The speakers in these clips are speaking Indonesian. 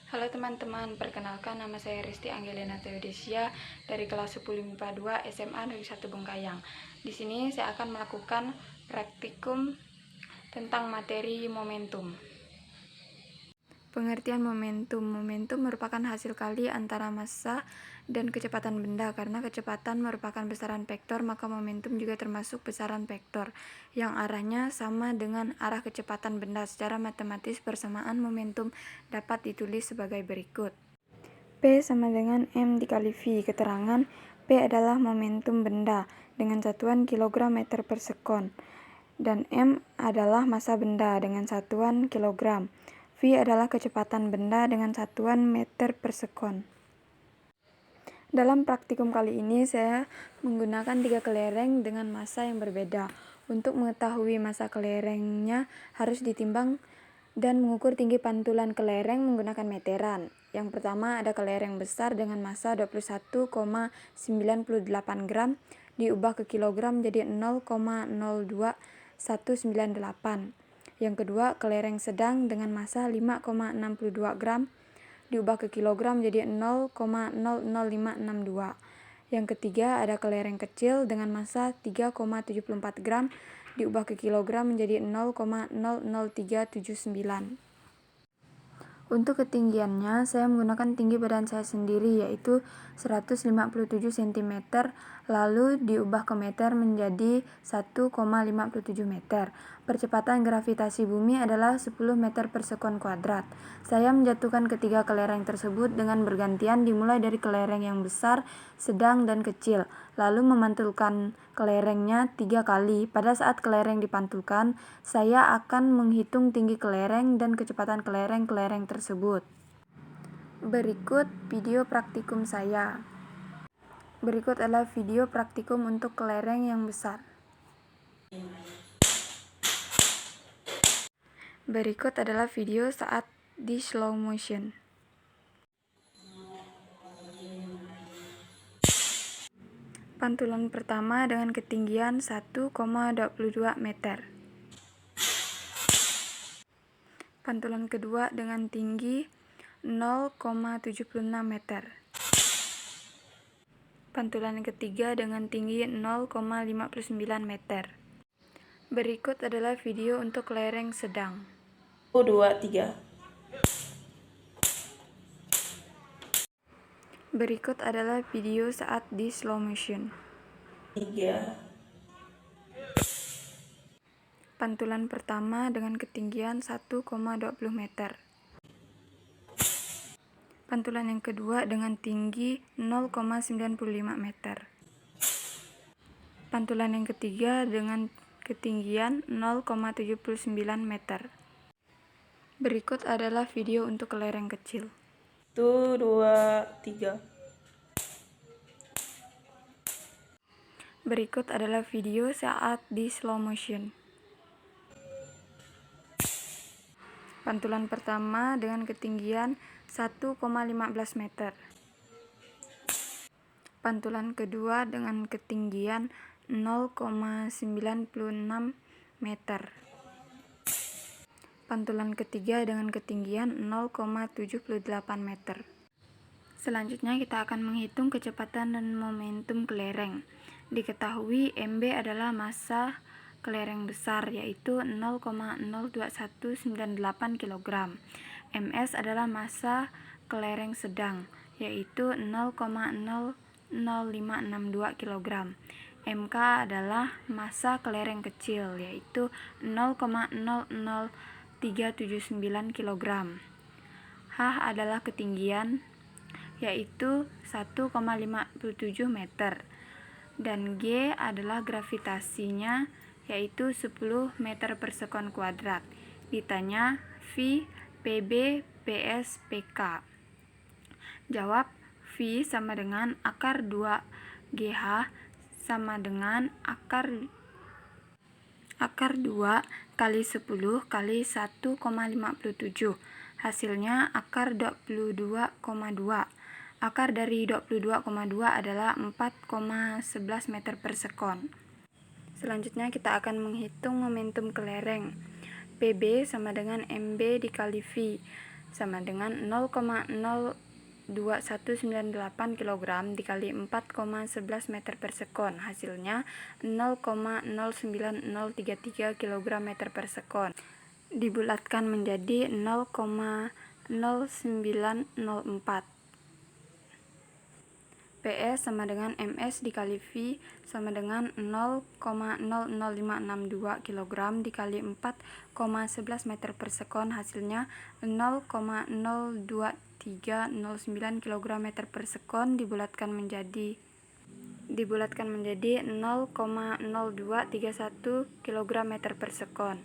Halo teman-teman, perkenalkan nama saya Risti Angelina Theodesia dari kelas 10 MIPA 2 SMA Negeri 1 Bengkayang. Di sini saya akan melakukan praktikum tentang materi momentum. Pengertian momentum. Momentum merupakan hasil kali antara massa dan kecepatan benda. Karena kecepatan merupakan besaran vektor, maka momentum juga termasuk besaran vektor yang arahnya sama dengan arah kecepatan benda. Secara matematis, persamaan momentum dapat ditulis sebagai berikut. P sama dengan M dikali V. Keterangan P adalah momentum benda dengan satuan kilogram meter per sekon, dan M adalah massa benda dengan satuan kilogram. V adalah kecepatan benda dengan satuan meter per sekon. Dalam praktikum kali ini saya menggunakan 3 kelereng dengan massa yang berbeda. Untuk mengetahui massa kelerengnya harus ditimbang dan mengukur tinggi pantulan kelereng menggunakan meteran. Yang pertama ada kelereng besar dengan massa 21,98 gram diubah ke kilogram jadi 0,02198. Yang kedua, kelereng sedang dengan massa 5,62 gram diubah ke kilogram jadi 0,00562. Yang ketiga, ada kelereng kecil dengan massa 3,74 gram diubah ke kilogram menjadi 0,00379. Untuk ketinggiannya, saya menggunakan tinggi badan saya sendiri, yaitu 157 cm, lalu diubah ke meter menjadi 1,57 meter. Percepatan gravitasi bumi adalah 10 meter per sekon kuadrat. Saya menjatuhkan ketiga kelereng tersebut dengan bergantian dimulai dari kelereng yang besar, sedang, dan kecil, lalu memantulkan kelerengnya 3 kali. Pada saat kelereng dipantulkan, saya akan menghitung tinggi kelereng dan kecepatan kelereng-kelereng tersebut. Berikut video praktikum saya. Berikut adalah video praktikum untuk kelereng yang besar. Berikut adalah video saat di slow motion. Pantulan pertama dengan ketinggian 1,22 meter. Pantulan kedua dengan tinggi 0,76 meter. Pantulan ketiga dengan tinggi 0,59 meter. Berikut adalah video untuk kelereng sedang. 1, 2, 3. Berikut adalah video saat di slow motion. 3. Pantulan pertama dengan ketinggian 1,20 meter. Pantulan yang kedua dengan tinggi 0,95 meter. Pantulan yang ketiga dengan ketinggian 0,79 meter. Berikut adalah video untuk kelereng kecil. 1, 2, 3. Berikut adalah video saat di slow motion. Pantulan pertama dengan ketinggian 1,15 meter. Pantulan kedua dengan ketinggian 0,96 meter. Pantulan ketiga dengan ketinggian 0,78 meter. Selanjutnya kita akan menghitung kecepatan dan momentum kelereng. Diketahui MB adalah massa kelereng besar, yaitu 0,02198 kg. MS adalah massa kelereng sedang, yaitu 0,00562 kg. MK adalah massa kelereng kecil, yaitu 0,00379 kg. H adalah ketinggian, yaitu 1,57 meter. Dan G adalah gravitasinya, yaitu 10 meter per sekon kuadrat. Ditanya V, PB, PS, PK. Jawab, V sama dengan akar 2 GH sama dengan akar 2 kali 10 kali 1,57. Hasilnya akar 22,2. Akar dari 22,2 adalah 4,11 meter per sekon. Selanjutnya kita akan menghitung momentum kelereng. PB sama dengan MB dikali V. sama dengan 0,02198 kg dikali 4,11 meter per sekon. Hasilnya 0,09033 kg meter per sekon. Dibulatkan menjadi 0,0904. PS sama dengan MS dikali V sama dengan 0,00562 kg dikali 4,11 meter per sekon. Hasilnya 0,02309 kg meter per sekon. Dibulatkan menjadi 0,0231 kg meter per sekon.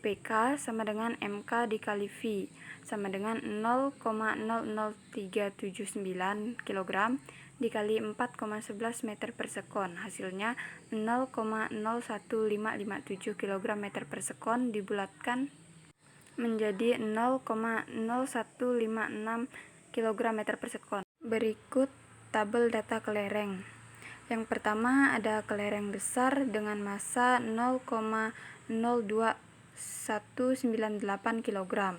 PK sama dengan MK dikali V sama dengan 0,00379 kg dikali 4,11 meter per sekon. Hasilnya 0,01557 kg meter per sekon. Dibulatkan menjadi 0,0156 kg meter per sekon. Berikut tabel data kelereng. Yang pertama ada kelereng besar dengan massa 0,02198 kg.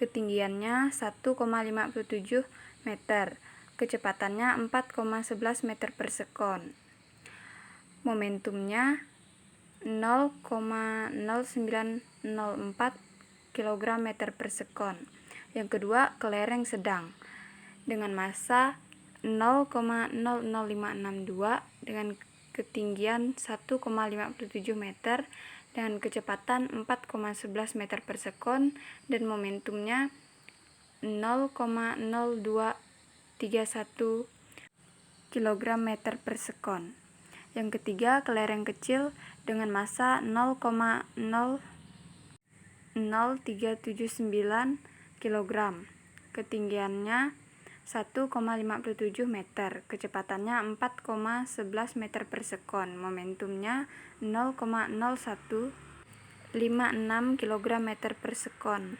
Ketinggiannya 1,57 meter. Kecepatannya 4,11 meter per sekon. Momentumnya 0,0904 kg meter per sekon. Yang kedua, kelereng sedang dengan massa 0,00562 dengan ketinggian 1,57 meter dengan kecepatan 4,11 meter per sekon dan momentumnya 0,0231 kg meter per sekon. Yang ketiga, kelereng kecil dengan massa 0,00379 kg. Ketinggiannya 1,57 meter. Kecepatannya 4,11 meter per sekon. Momentumnya 0,0156 kg meter per sekon.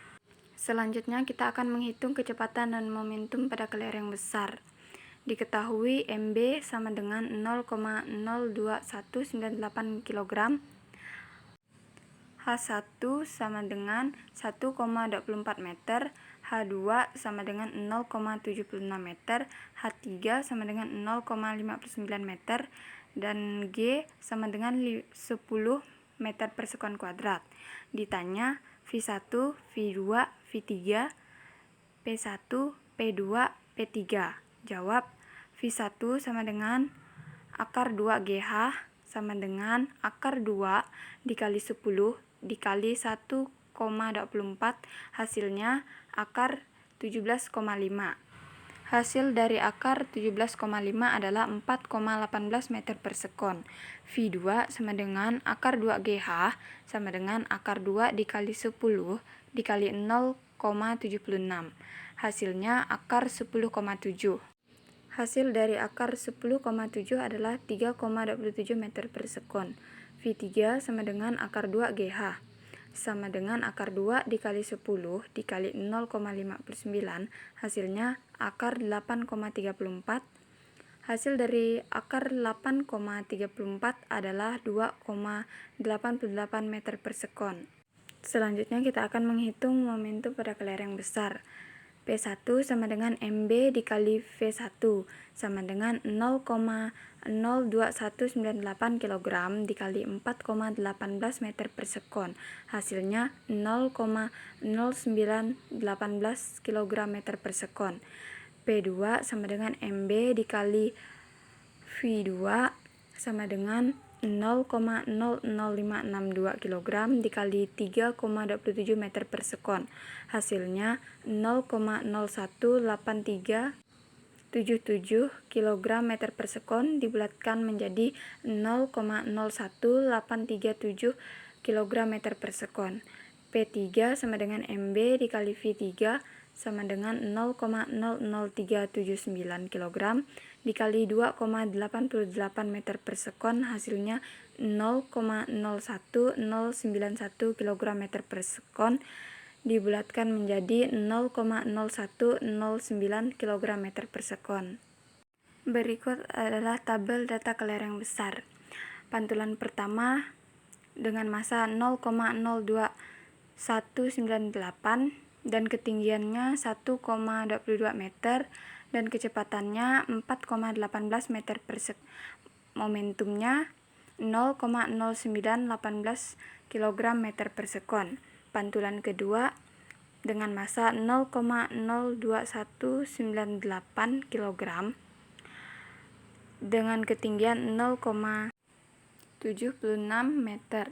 Selanjutnya kita akan menghitung kecepatan dan momentum pada kelereng besar. Diketahui MB sama dengan 0,02198 kg, H1 sama dengan 1,24 meter, H2 sama dengan 0,76 meter, H3 sama dengan 0,59 meter, dan G sama dengan 10 meter per sekon kuadrat. Ditanya V1, V2, V3, P1, P2, P3. Jawab, V1 sama dengan akar 2 GH sama dengan akar 2 dikali 10 dikali 1,24, hasilnya akar 17,5. Hasil dari akar 17,5 adalah 4,18 meter per sekon. V2 sama dengan akar 2 GH sama dengan akar 2 dikali 10 dikali 0,76. Hasilnya akar 10,7. Hasil dari akar 10,7 adalah 3,27 meter per sekon. V3 sama dengan akar 2 GH sama dengan akar 2 dikali 10 dikali 0,59, hasilnya akar 8,34. Hasil dari akar 8,34 adalah 2,88 meter per sekon. Selanjutnya kita akan menghitung momentum pada kelereng besar. P1 sama dengan MB dikali V1 sama dengan 0,02198 kg dikali 4,18 meter per sekon. Hasilnya 0,0918 kg meter per sekon. P2 sama dengan MB dikali V2 sama dengan 0,00562 kg dikali 3,27 meter per sekon. Hasilnya 0,018377 kg meter per sekon dibulatkan menjadi 0,01837 kg meter per sekon. P3 sama dengan MB dikali V3 sama dengan 0,00379 kg dikali 2,88 meter per sekon, hasilnya 0,01091 kg meter per sekon dibulatkan menjadi 0,0109 kg meter per sekon. Berikut adalah tabel data kelereng besar. Pantulan pertama dengan massa 0,02198 dan ketinggiannya 1,22 meter dan kecepatannya 4,18 meter per sekon. Momentumnya 0,0918 kg meter per sekon. Pantulan kedua dengan massa 0,02198 kg dengan ketinggian 0,76 meter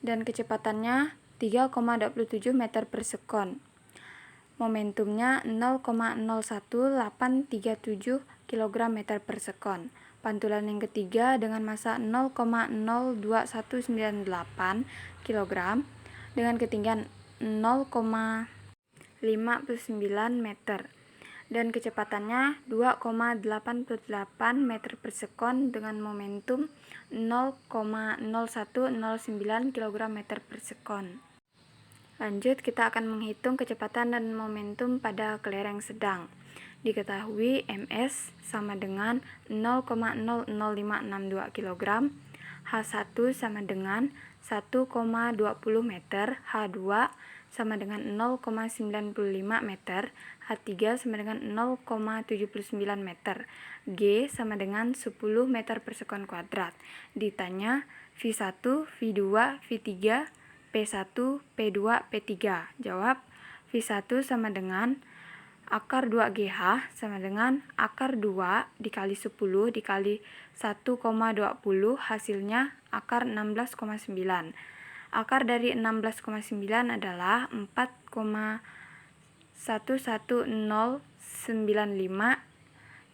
dan kecepatannya 3,27 meter per sekon. Momentumnya 0,01837 kg meter per sekon. Pantulan yang ketiga dengan massa 0,02198 kg dengan ketinggian 0,59 meter dan kecepatannya 2,88 meter per sekon dengan momentum 0,0109 kg meter per sekon. Lanjut, kita akan menghitung kecepatan dan momentum pada kelereng sedang. Diketahui ms sama dengan 0,00562 kg, H1 sama dengan 1,20 meter, H2 sama dengan 0,95 meter, H3 sama dengan 0,79 meter, G sama dengan 10 meter per sekon kuadrat. Ditanya V1, V2, V3, P1, P2, P3. Jawab, V1 sama dengan akar 2GH sama dengan akar 2 dikali 10 dikali 1,20 hasilnya akar 16,9. Akar dari 16,9 adalah 4,11095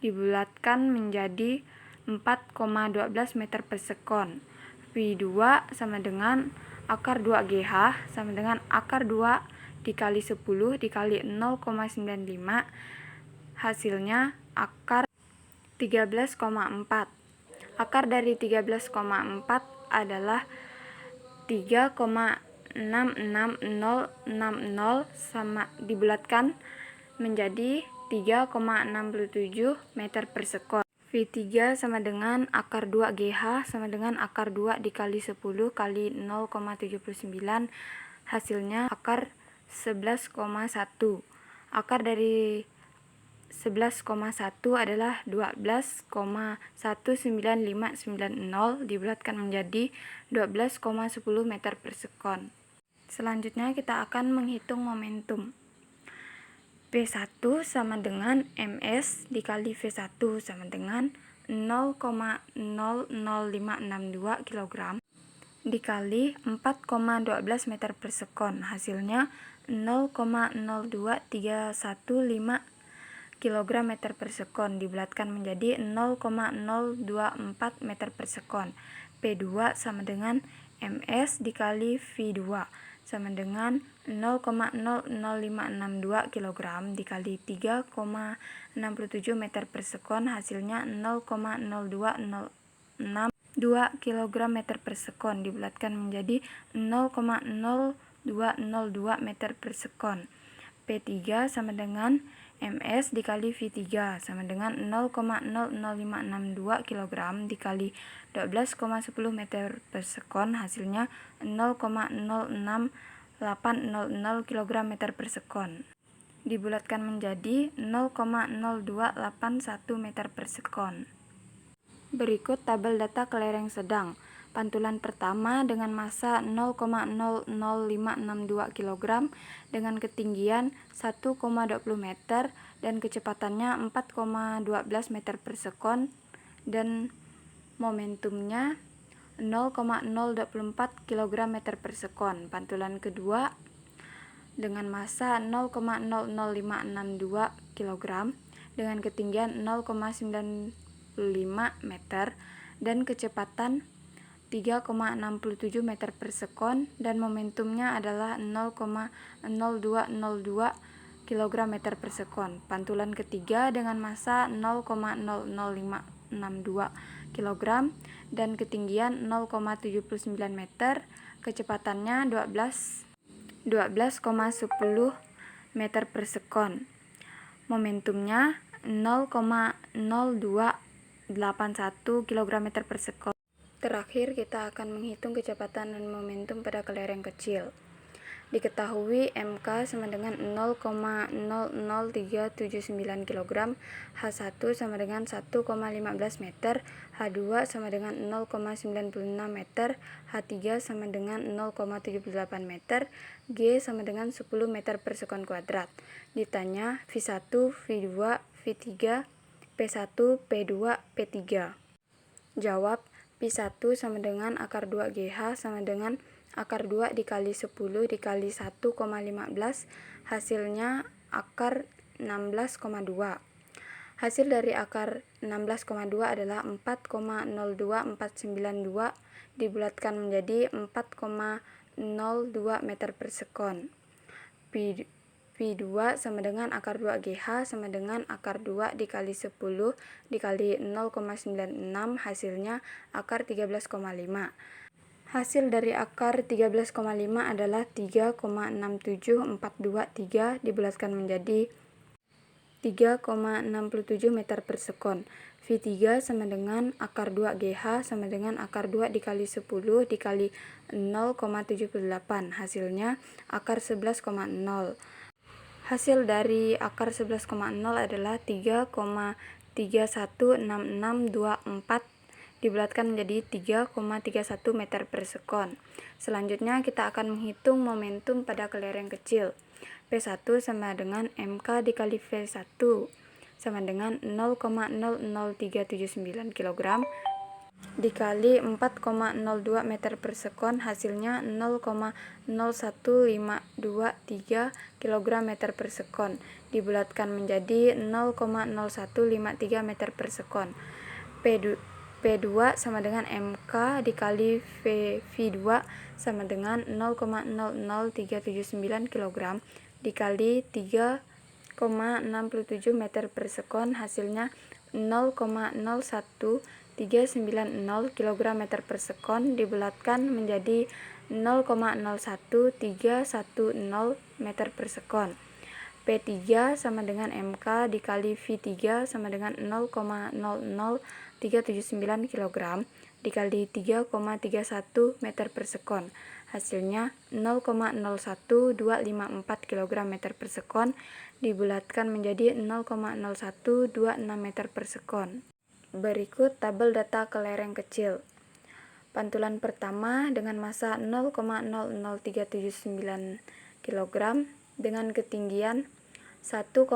dibulatkan menjadi 4,12 meter per sekon. V2 sama dengan akar 2GH sama dengan akar 2 dikali 10 dikali 0,95 hasilnya akar 13,4. Akar dari 13,4 adalah 3,66060 sama dibulatkan menjadi 3,67 meter per sekon. V3 sama dengan akar 2GH sama dengan akar 2 dikali 10 kali 0,79 hasilnya akar 11,1. Akar dari 11,1 adalah 12,19590 dibulatkan menjadi 12,10 meter per sekon. Selanjutnya kita akan menghitung momentum. P1 sama dengan ms dikali V1 sama dengan 0,00562 kg dikali 4,12 meter per sekon. Hasilnya 0,02315 kg meter per sekon dibulatkan menjadi 0,024 meter per sekon. P2 sama dengan ms dikali V2 sama dengan 0,00562 kg dikali 3,67 meter per sekon hasilnya 0,0262 kg meter per sekon dibulatkan menjadi 0,0202 meter per sekon. P3 sama dengan ms dikali V3 sama dengan 0,00562 kg dikali 12,10 meter per sekon hasilnya 0,06800 kg meter per sekon dibulatkan menjadi 0,0281 meter per sekon. Berikut tabel data kelereng sedang. Pantulan pertama dengan massa 0,00562 kg dengan ketinggian 1,20 meter dan kecepatannya 4,12 meter per sekon dan momentumnya 0,024 kg meter per sekon. Pantulan kedua dengan massa 0,00562 kg dengan ketinggian 0,95 meter dan kecepatan 3,67 meter per sekon dan momentumnya adalah 0,0202 kg meter per sekon. Pantulan ketiga dengan massa 0,00562 kg dan ketinggian 0,79 meter, kecepatannya 12,10 meter per sekon. Momentumnya 0,0281 kg meter per sekon. Terakhir kita akan menghitung kecepatan dan momentum pada kelereng kecil. Diketahui MK sama dengan 0,00379 kg, H1 sama dengan 1,15 meter, H2 sama dengan 0,96 meter, H3 sama dengan 0,78 meter, G sama dengan 10 meter per sekon kuadrat. Ditanya V1, V2, V3, P1, P2, P3. Jawab, P1 sama dengan akar 2 GH sama dengan akar 2 dikali 10 dikali 1,15, hasilnya akar 16,2. Hasil dari akar 16,2 adalah 4,02492 dibulatkan menjadi 4,02 meter per sekon. P2 sama dengan akar 2 GH sama dengan akar 2 dikali 10 dikali 0,96, hasilnya akar 13,5. Hasil dari akar 13,5 adalah 3,67423 dibulatkan menjadi 3,67 meter per sekon. V3 sama dengan akar 2 GH sama dengan akar 2 dikali 10 dikali 0,78, hasilnya akar 11,0. Hasil dari akar 11,0 adalah 3,316624 dibulatkan menjadi 3,31 meter per sekon. Selanjutnya kita akan menghitung momentum pada kelereng kecil. P1 sama dengan MK dikali V1 sama dengan 0,00379 kg dikali 4,02 meter per sekon, hasilnya 0,01523 kg meter per sekon dibulatkan menjadi 0,0153 meter per sekon. P2 sama dengan MK dikali V2 sama dengan 0,00379 kg dikali 3,67 meter per sekon, hasilnya 0,01390 kg meter per sekon dibulatkan menjadi 0,01310 meter per sekon. P3 sama dengan MK dikali V3 sama dengan 0,00379 kg dikali 3,31 meter per sekon. Hasilnya 0,01254 kg meter per sekon dibulatkan menjadi 0,0126 meter per sekon. Berikut tabel data kelereng kecil. Pantulan pertama dengan massa 0,00379 kg dengan ketinggian 1,15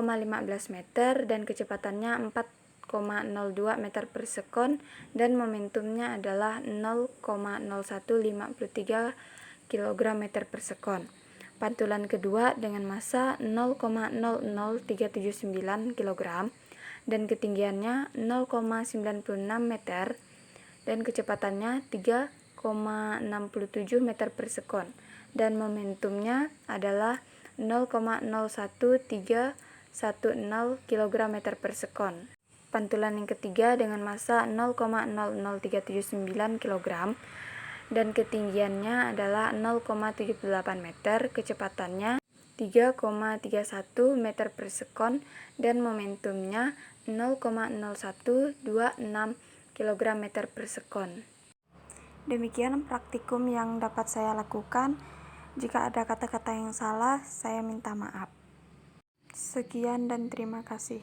meter dan kecepatannya 4,02 meter per sekon dan momentumnya adalah 0,0153 kg meter per sekon. Pantulan kedua dengan massa 0,00379 kg dan ketinggiannya 0,96 meter dan kecepatannya 3,67 meter per sekon dan momentumnya adalah 0,01310 kg meter per sekon. Pantulan yang ketiga dengan massa 0,00379 kg dan ketinggiannya adalah 0,78 meter, kecepatannya 3,31 meter per sekon dan momentumnya 0,0126 kg meter per sekon. Demikian praktikum yang dapat saya lakukan. Jika ada kata-kata yang salah, saya minta maaf. Sekian dan terima kasih.